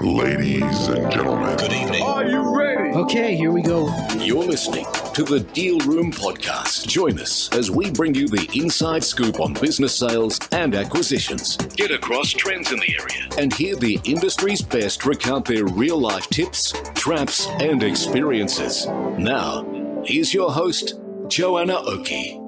Ladies and gentlemen, Good evening. Are you ready? Okay, here we go. You're listening to the Deal Room Podcast. Join us as we bring you the inside scoop on business sales and acquisitions. Get across trends in the area and hear the industry's best recount their real-life tips, traps, and experiences. Now, here's your host, Joanna Oakey.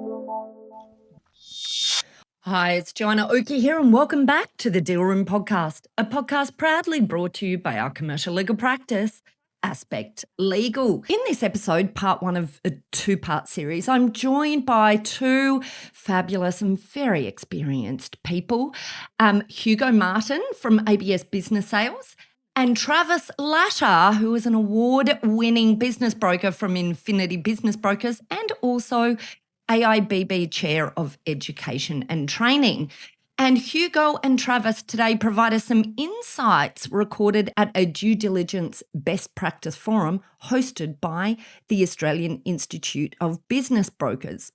Hi, it's Joanna Oakey here, and welcome back to the Deal Room Podcast, a podcast proudly brought to you by our commercial legal practice, Aspect Legal. In this episode, part one of a two-part series, I'm joined by two fabulous and very experienced people, Hugo Martin from ABS Business Sales and Travis Latter, who is an award-winning business broker from Infinity Business Brokers and also AIBB Chair of Education and Training. And Hugo and Travis today provide us some insights recorded at a due diligence best practice forum hosted by the Australian Institute of Business Brokers.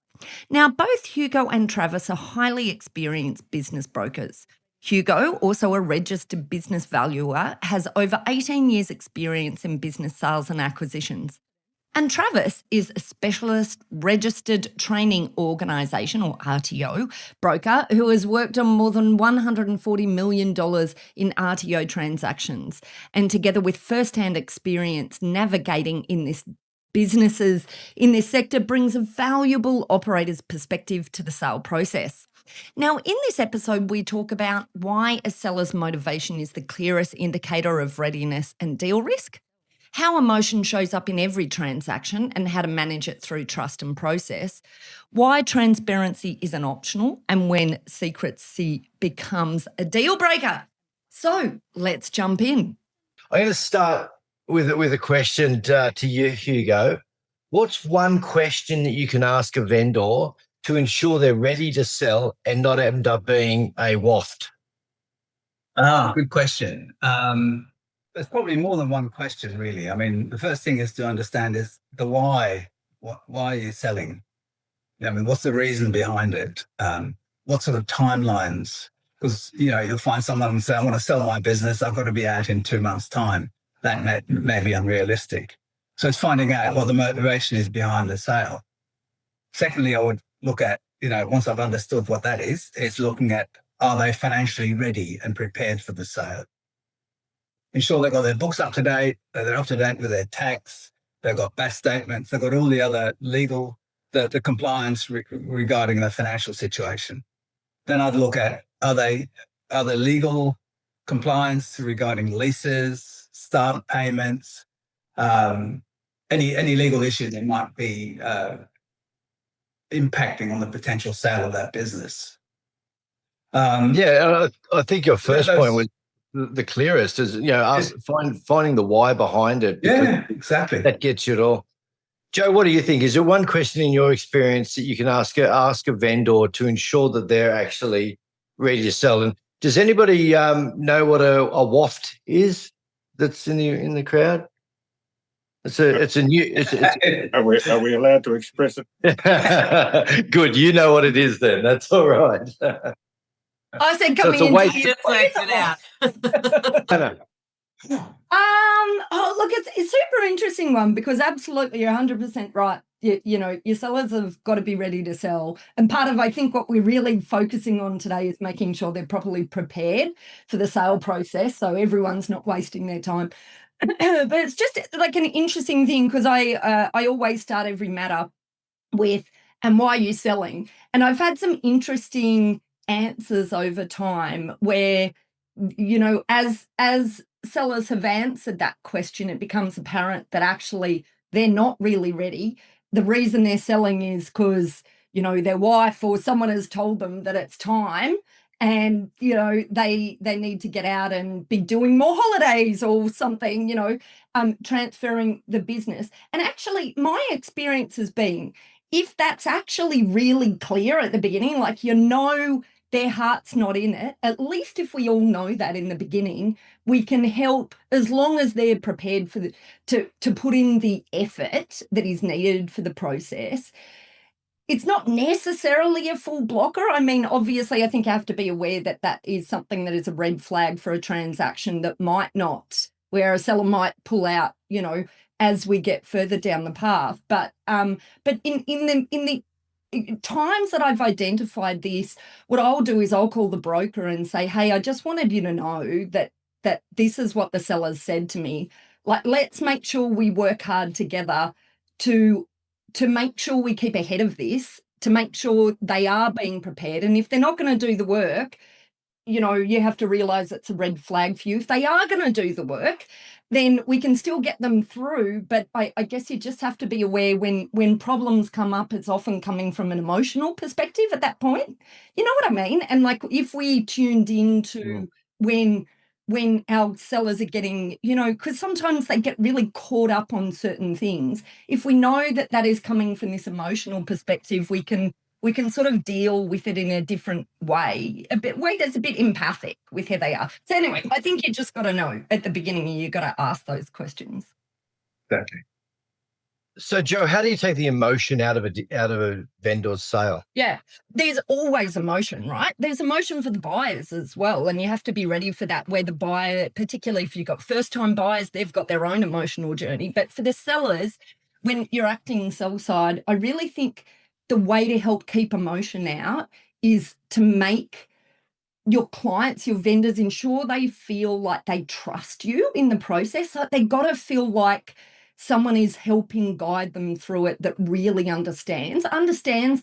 Now, both Hugo and Travis are highly experienced business brokers. Hugo, also a registered business valuer, has over 18 years' experience in business sales and acquisitions. And Travis is a specialist registered training organisation, or RTO, broker who has worked on more than $140 million in RTO transactions, and together with first-hand experience navigating in this sector brings a valuable operator's perspective to the sale process. Now, in this episode, we talk about why a seller's motivation is the clearest indicator of readiness and deal risk, how emotion shows up in every transaction and how to manage it through trust and process, why transparency isn't optional and when secrecy becomes a deal breaker. So let's jump in. I'm going to start with a question to you, Hugo. What's one question that you can ask a vendor to ensure they're ready to sell and not end up being a waft? Good question. There's probably more than one question, really. I mean, the first thing is to understand is the why. Why are you selling? I mean, what's the reason behind it? What sort of timelines? Because, you'll find someone and say, I want to sell my business. I've got to be out in 2 months' time. That may be unrealistic. So it's finding out what the motivation is behind the sale. Secondly, I would look at, once I've understood what that is, it's looking at, are they financially ready and prepared for the sale? Ensure they've got their books up to date, they're up to date with their tax, they've got BAS statements, they've got all the other legal, the compliance regarding the financial situation. Then I'd look at, are there legal compliance regarding leases, start payments, any legal issues that might be impacting on the potential sale of that business. I think your first point was the clearest is, finding the why behind it. Yeah, exactly. That gets you it all. Joe, what do you think? Is there one question in your experience that you can ask a vendor to ensure that they're actually ready to sell? And does anybody know what a waft is that's in the crowd? It's a new. Are we allowed to express it? Good, you know what it is then. That's all right. I said coming in. Just worked it out. Look, it's a super interesting one because absolutely you're 100% right. Your sellers have got to be ready to sell. And part of, I think, what we're really focusing on today is making sure they're properly prepared for the sale process so everyone's not wasting their time. But it's just like an interesting thing because I always start every matter with, and why are you selling? And I've had some interesting answers over time where, as sellers have answered that question, it becomes apparent that actually they're not really ready. The reason they're selling is because, their wife or someone has told them that it's time and, they need to get out and be doing more holidays or something, transferring the business. And actually my experience has been, if that's actually really clear at the beginning, like, their heart's not in it, at least if we all know that in the beginning, we can help as long as they're prepared for to put in the effort that is needed for the process. It's not necessarily a full blocker. I mean, obviously, I think you have to be aware that that is something that is a red flag for a transaction that might not where a seller might pull out, as we get further down the path. But in the times that I've identified this, what I'll do is I'll call the broker and say, hey, I just wanted you to know that this is what the seller's said to me. Like, let's make sure we work hard together to make sure we keep ahead of this, to make sure they are being prepared. And if they're not going to do the work, you have to realize it's a red flag for you. If they are going to do the work, then we can still get them through. But I guess you just have to be aware when problems come up, it's often coming from an emotional perspective at that point. You know what I mean? And like, if we tuned into when our sellers are getting, because sometimes they get really caught up on certain things. If we know that is coming from this emotional perspective, we can sort of deal with it in a different way, that's a bit empathic with how they are. So anyway, I think you just got to know at the beginning, you got to ask those questions. Exactly. So, Joe, how do you take the emotion out of a vendor's sale? Yeah, there's always emotion, right? There's emotion for the buyers as well, and you have to be ready for that, where the buyer, particularly if you've got first-time buyers, they've got their own emotional journey. But for the sellers, when you're acting sell side, I really think the way to help keep emotion out is to make your clients, your vendors, ensure they feel like they trust you in the process. Like, they got to feel like someone is helping guide them through it that really understands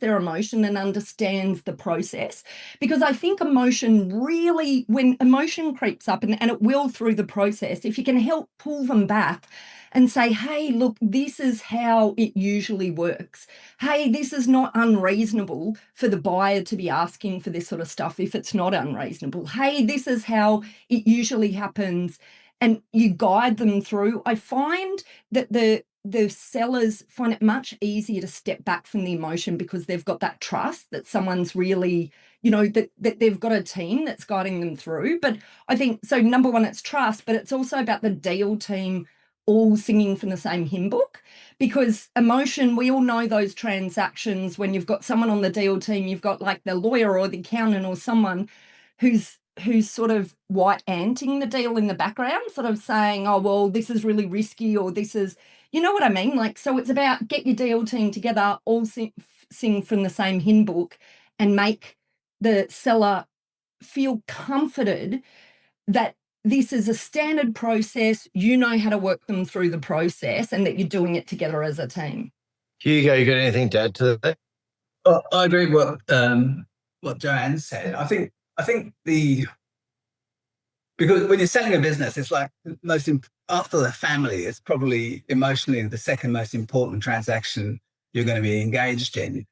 their emotion and understands the process. Because I think when emotion creeps up, and it will through the process, if you can help pull them back and say, hey, look, this is how it usually works. Hey, this is not unreasonable for the buyer to be asking for this sort of stuff if it's not unreasonable. Hey, this is how it usually happens. And you guide them through. I find that the sellers find it much easier to step back from the emotion because they've got that trust that someone's really, that they've got a team that's guiding them through. But I think, so number one, it's trust, but it's also about the deal team all singing from the same hymn book, because emotion, we all know those transactions when you've got someone on the deal team, you've got like the lawyer or the accountant or someone who's sort of white-anting the deal in the background, sort of saying, oh, well, this is really risky, or this is, you know what I mean? Like, so it's about get your deal team together, all sing from the same hymn book, and make the seller feel comforted that this is a standard process, you know how to work them through the process, and that you're doing it together as a team. Hugo, you got anything to add to that? I agree with what Joanne said. I think because when you're selling a business, it's like after the family, it's probably emotionally the second most important transaction you're going to be engaged in.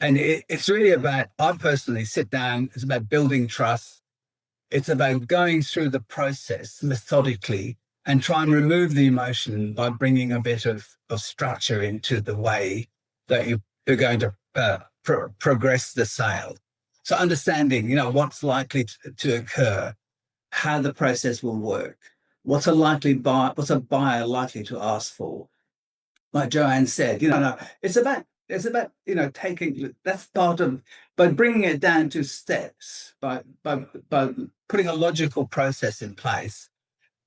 And it's really about, I personally sit down, it's about building trust. It's about going through the process methodically and try and remove the emotion by bringing a bit of structure into the way that you're going to progress the sale. So understanding, what's likely to occur, how the process will work, what's a buyer likely to ask for. Like Joanne said, it's about taking, that's part of, by bringing it down to steps, by putting a logical process in place,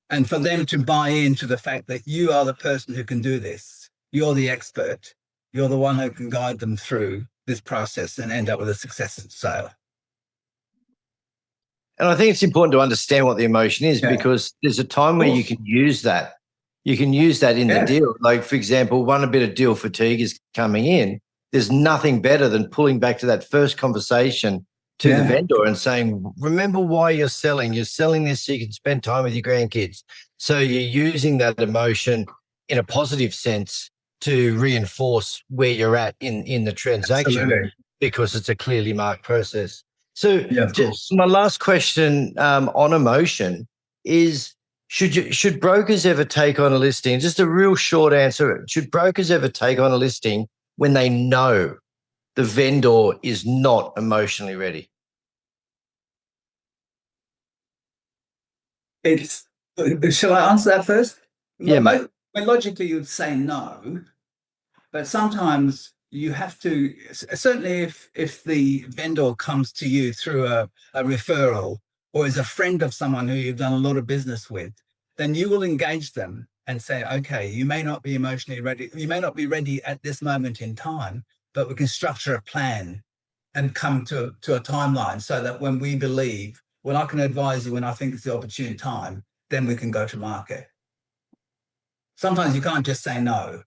and for them to buy into the fact that you are the person who can do this. You're the expert. You're the one who can guide them through this process and end up with a successful sale. And I think it's important to understand what the emotion is, because there's a time where you can use that. You can use that in the deal. Like, for example, a bit of deal fatigue is coming in. There's nothing better than pulling back to that first conversation to the vendor and saying, remember why you're selling. You're selling this so you can spend time with your grandkids. So you're using that emotion in a positive sense to reinforce where you're at in the transaction, because it's a clearly marked process. So just my last question on emotion is, should brokers ever take on a listing? Just a real short answer. Should brokers ever take on a listing when they know the vendor is not emotionally ready? Shall I answer that first? Yeah, mate. Well, logically, you'd say no, but sometimes you have to, certainly if the vendor comes to you through a referral or is a friend of someone who you've done a lot of business with, then you will engage them and say, okay, you may not be emotionally ready. You may not be ready at this moment in time, but we can structure a plan and come to a timeline so that when we believe, when I can advise you when I think it's the opportune time, then we can go to market. Sometimes you can't just say no.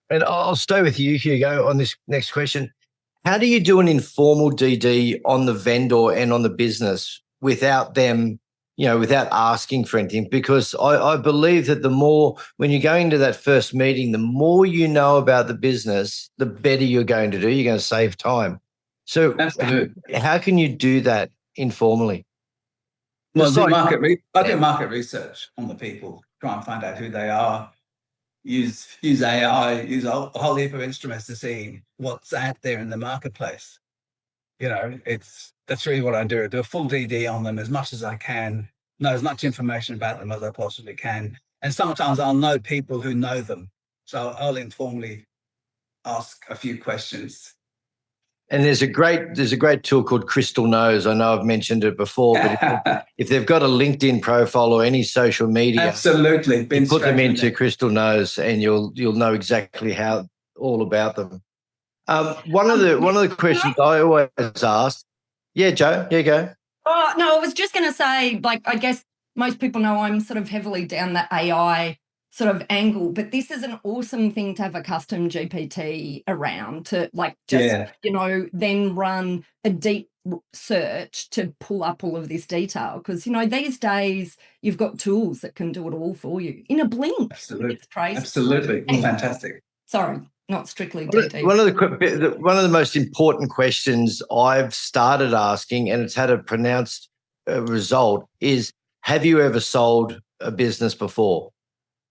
And I'll stay with you, Hugo, on this next question. How do you do an informal DD on the vendor and on the business without them, without asking for anything? Because I believe that the more, when you're going to that first meeting, the more you know about the business, the better you're going to do. You're going to save time. So how can you do that informally? Well, I do market research on the people, try and find out who they are, use AI, use a whole heap of instruments to see what's out there in the marketplace. That's really what I do. I do a full DD on them as much as I can, know as much information about them as I possibly can. And sometimes I'll know people who know them. So I'll informally ask a few questions. And there's a great tool called Crystal Knows. I know I've mentioned it before, but if they've got a LinkedIn profile or any social media, absolutely, put them into Crystal Knows, and you'll know exactly all about them. One of the questions I always ask. Yeah, Joe, here you go. Oh no, I was just going to say, I guess most people know I'm sort of heavily down the AI sort of angle, but this is an awesome thing to have a custom GPT around to then run a deep search to pull up all of this detail, because these days you've got tools that can do it all for you in a blink. Absolutely. It's crazy. Absolutely. Anyway, fantastic. Sorry, not strictly DD. One of the most important questions I've started asking, and it's had a pronounced result, is, have you ever sold a business before?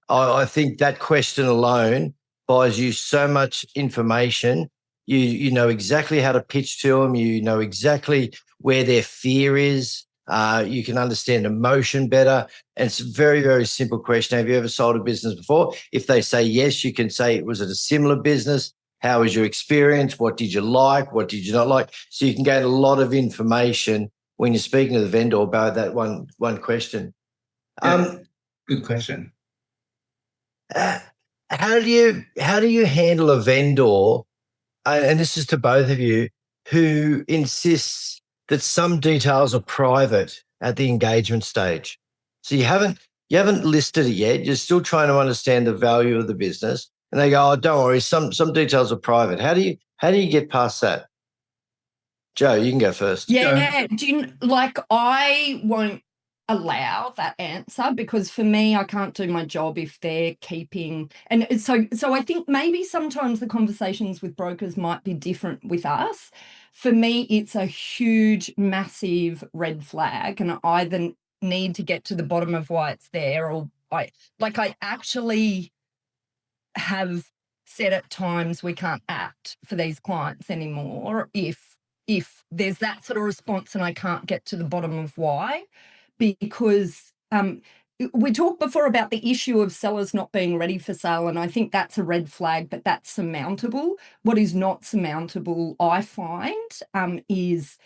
I think that question alone buys you so much information. You know exactly how to pitch to them. You know exactly where their fear is. You can understand emotion better. And it's a very, very simple question. Have you ever sold a business before? If they say yes, you can say, was it a similar business? How was your experience? What did you like? What did you not like? So you can gain a lot of information when you're speaking to the vendor about that one question. Good question. How do you handle a vendor, and this is to both of you, who insists that some details are private at the engagement stage? So you haven't listed it yet. You're still trying to understand the value of the business, and they go, "Oh, don't worry, some details are private." How do you get past that? Joe, you can go first. Yeah, I won't allow that answer, because for me, I can't do my job if they're keeping, and so I think maybe sometimes the conversations with brokers might be different with us. For me, it's a huge, massive red flag, and I either need to get to the bottom of why it's there, or I actually have said at times we can't act for these clients anymore if there's that sort of response and I can't get to the bottom of why. Because we talked before about the issue of sellers not being ready for sale, and I think that's a red flag, but that's surmountable. What is not surmountable, I find, is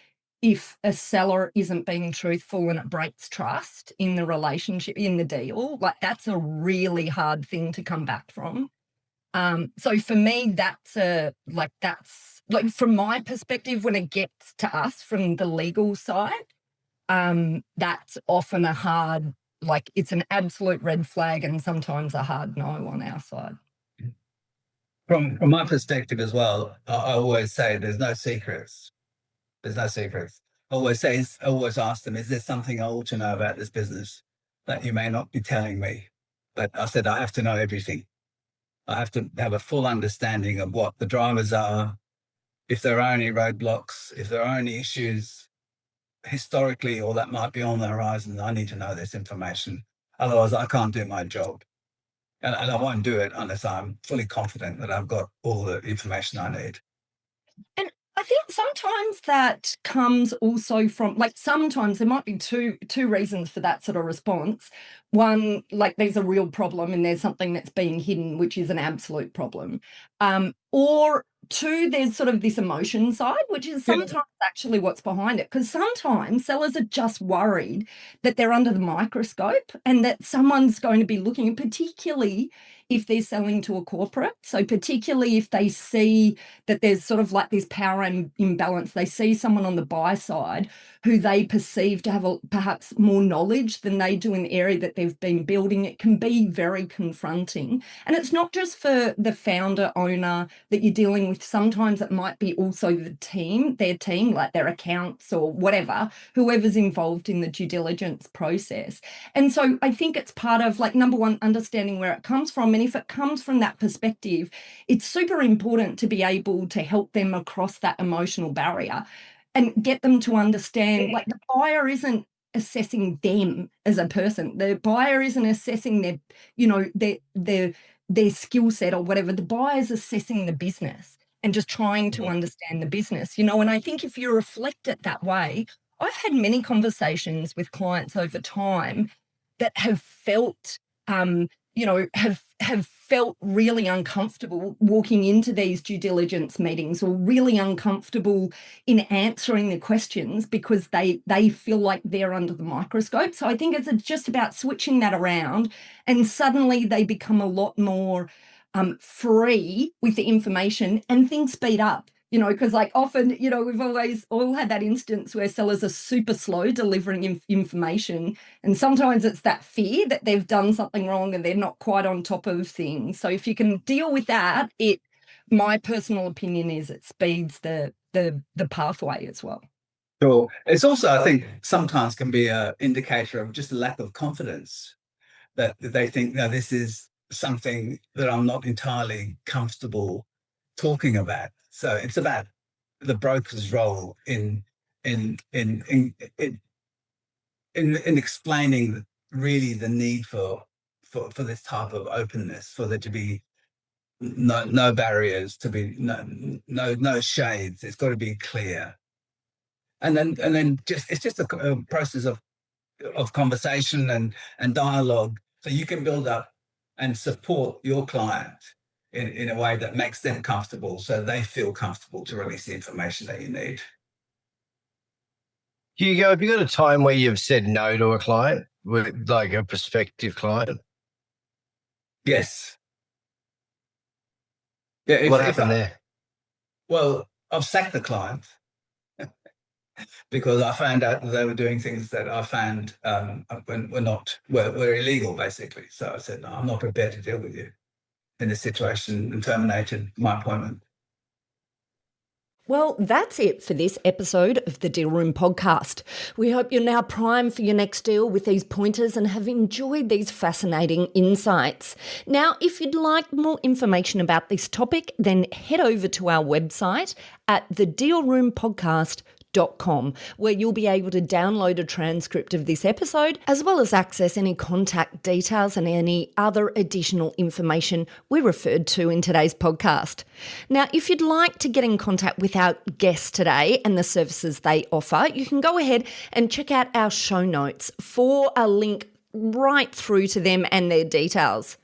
if a seller isn't being truthful and it breaks trust in the relationship, in the deal. That's a really hard thing to come back from. So for me, that's from my perspective, when it gets to us from the legal side, that's often a hard, it's an absolute red flag, and sometimes a hard no on our side. From my perspective as well, I always say there's no secrets. There's no secrets. I always ask them, is there something I ought to know about this business that you may not be telling me? But I said, I have to know everything. I have to have a full understanding of what the drivers are, if there are any roadblocks, if there are any issues historically, or that might be on the horizon. I need to know this information. Otherwise, I can't do my job. And I won't do it unless I'm fully confident that I've got all the information I need. And I think sometimes that comes also from, sometimes there might be two reasons for that sort of response. One, there's a real problem and there's something that's being hidden, which is an absolute problem. Or Two, there's sort of this emotion side, which is sometimes actually what's behind it. Because sometimes sellers are just worried that they're under the microscope and that someone's going to be looking, and particularly if they're selling to a corporate. So particularly if they see that there's sort of like this power imbalance, they see someone on the buy side who they perceive to have perhaps more knowledge than they do in the area that they've been building. It can be very confronting. And it's not just for the founder, owner that you're dealing with. Sometimes it might be also the team, their team, like their accounts or whatever, whoever's involved in the due diligence process. And so I think it's part of, like, number one, understanding where it comes from. And if it comes from that perspective, it's super important to be able to help them across that emotional barrier and get them to understand, like, the buyer isn't assessing them as a person. The buyer isn't assessing their, you know, their skill set or whatever. The buyer's assessing the business and just trying to understand the business, you know. And I think if you reflect it that way, I've had many conversations with clients over time that have felt, you know, have felt really uncomfortable walking into these due diligence meetings, or really uncomfortable in answering the questions because they feel like they're under the microscope. So I think it's just about switching that around, and suddenly they become a lot more free with the information, and things speed up. You know, because, like, often, you know, we've always all had that instance where sellers are super slow delivering information. And sometimes it's that fear that they've done something wrong and they're not quite on top of things. So if you can deal with that, my personal opinion is it speeds the pathway as well. Sure. It's also, I think, sometimes can be an indicator of just a lack of confidence, that they think, no, this is something that I'm not entirely comfortable talking about. So it's about the broker's role in explaining really the need for this type of openness, for there to be no barriers, to be no shades. It's got to be clear, and then it's just a process of conversation and dialogue, so you can build up and support your client in a way that makes them comfortable, so they feel comfortable to release the information that you need. Hugo, have you got a time where you've said no to a client, like a prospective client? Yes. Yeah. What happened there? Well, I've sacked the client because I found out that they were doing things that I found were illegal, basically. So I said, no, I'm not prepared to deal with you in this situation, and terminated my appointment. Well, that's it for this episode of the Deal Room podcast. We hope you're now primed for your next deal with these pointers and have enjoyed these fascinating insights. Now, if you'd like more information about this topic, then head over to our website at thedealroompodcast.com, where you'll be able to download a transcript of this episode, as well as access any contact details and any other additional information we referred to in today's podcast. Now, if you'd like to get in contact with our guests today and the services they offer, you can go ahead and check out our show notes for a link right through to them and their details.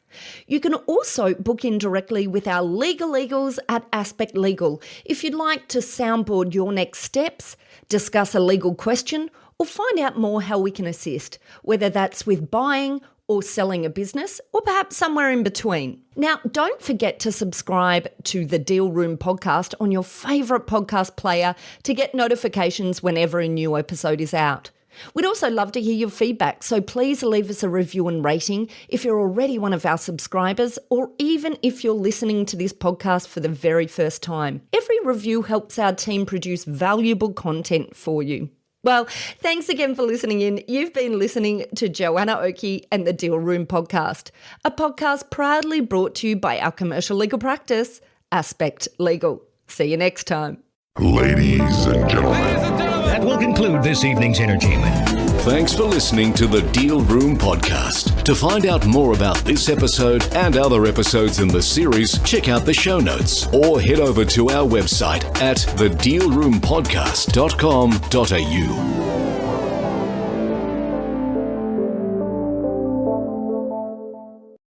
You can also book in directly with our legal eagles at Aspect Legal if you'd like to soundboard your next steps, discuss a legal question, or find out more how we can assist, whether that's with buying or selling a business, or perhaps somewhere in between. Now, don't forget to subscribe to the Deal Room podcast on your favourite podcast player to get notifications whenever a new episode is out. We'd also love to hear your feedback, so please leave us a review and rating if you're already one of our subscribers, or even if you're listening to this podcast for the very first time. Every review helps our team produce valuable content for you. Well, thanks again for listening in. You've been listening to Joanna Oakey and the Deal Room podcast, a podcast proudly brought to you by our commercial legal practice, Aspect Legal. See you next time. Ladies and gentlemen. That will conclude this evening's entertainment. Thanks for listening to the Deal Room podcast. To find out more about this episode and other episodes in the series, check out the show notes or head over to our website at thedealroompodcast.com.au.